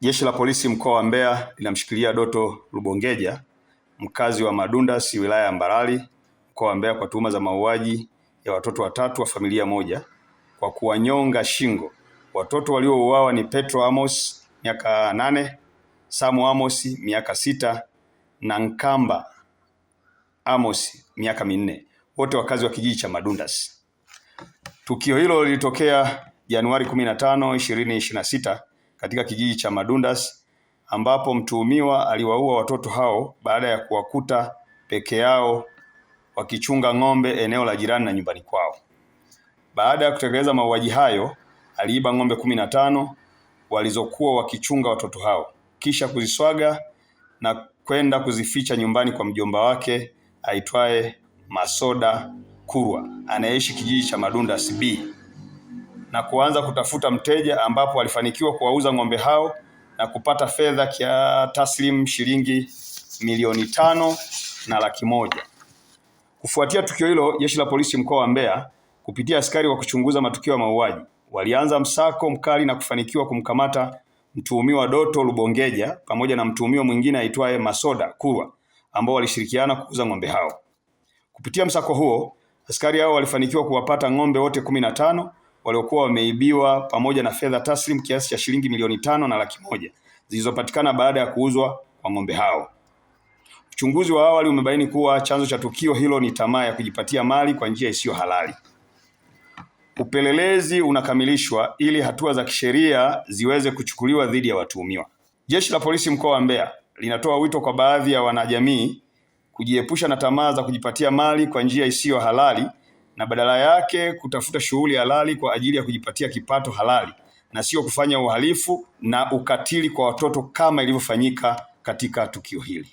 Jeshi la Polisi mkoa wa Mbeya linamshikilia Doto Lubongeja, mkazi wa Madundasi, wilaya ya Mbarali, mkoa wa Mbeya, kwa tuhuma za mauaji ya watoto watatu wa familia moja kwa kuwanyonga shingo. Watoto waliouawa ni Petro Amos miaka 8, Samu Amos miaka 6 na Nkamba Amos miaka 4, wote wakazi wa kijiji cha Madundasi. Tukio hilo lilitokea Januari 15, 2026 katika kijiji cha Madundasi, ambapo mtuhumiwa aliwaua watoto hao baada ya kuwakuta peke yao wakichunga ng'ombe eneo la jirani na nyumbani kwao. Baada ya kutekeleza mauaji hayo, aliiba ng'ombe 15 walizokuwa wakichunga watoto hao, kisha kuziswaga na kwenda kuzificha nyumbani kwa mjomba wake aitwaye Masoda Kurwa, anayeishi kijiji cha Madundasi B, na kuanza kutafuta mteja, ambapo alifanikiwa kuwauza ng'ombe hao na kupata fedha taslim shilingi milioni 5,100,000. Kufuatia tukio hilo, Jeshi la Polisi mkoa wa Mbeya kupitia askari wa kuchunguza matukio ya mauaji walianza msako mkali na kufanikiwa kumkamata mtuhumiwa Doto Lubongeja pamoja na mtuhumiwa mwingine aitwaye Masoda Kurwa, ambao walishirikiana kuuza ng'ombe hao. Kupitia msako huo, askari hao walifanikiwa kuwapata ng'ombe wote 15 waliokuwa wameibiwa pamoja na fedha taslim kiasi cha shilingi milioni 5,100,000 zilizopatikana baada ya kuuzwa kwa ng'ombe hao. Uchunguzi wa awali umebaini kuwa chanzo cha tukio hilo ni tamaa ya kujipatia mali kwa njia isiyo halali. Upelelezi unakamilishwa ili hatua za kisheria ziweze kuchukuliwa dhidi ya watuhumiwa. Jeshi la Polisi mkoa wa Mbeya linatoa wito kwa baadhi ya wanajamii kujiepusha na tamaa za kujipatia mali kwa njia isiyo halali na badala yake kutafuta shughuli halali kwa ajili ya kujipatia kipato halali na sio kufanya uhalifu na ukatili kwa watoto kama ilivyofanyika katika tukio hili.